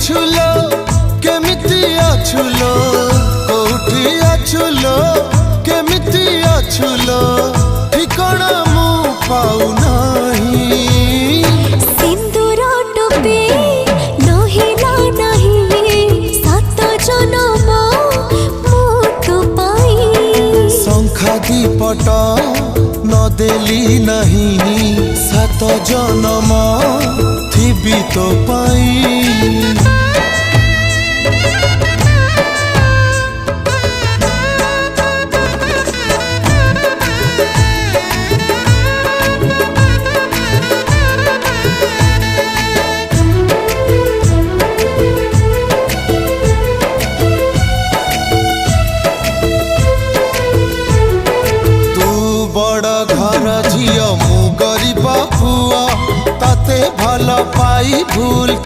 अछुलो केमिति अछुलो कोठी अछुलो केमिति अछुलो ठिकाना मु पाऊ नहीं। सिंदूर टोपे नहिला नहीं सात जन्म मु तो पाई। शंखा दीपट न देली नहीं सात जन्म थिबी तो पाई।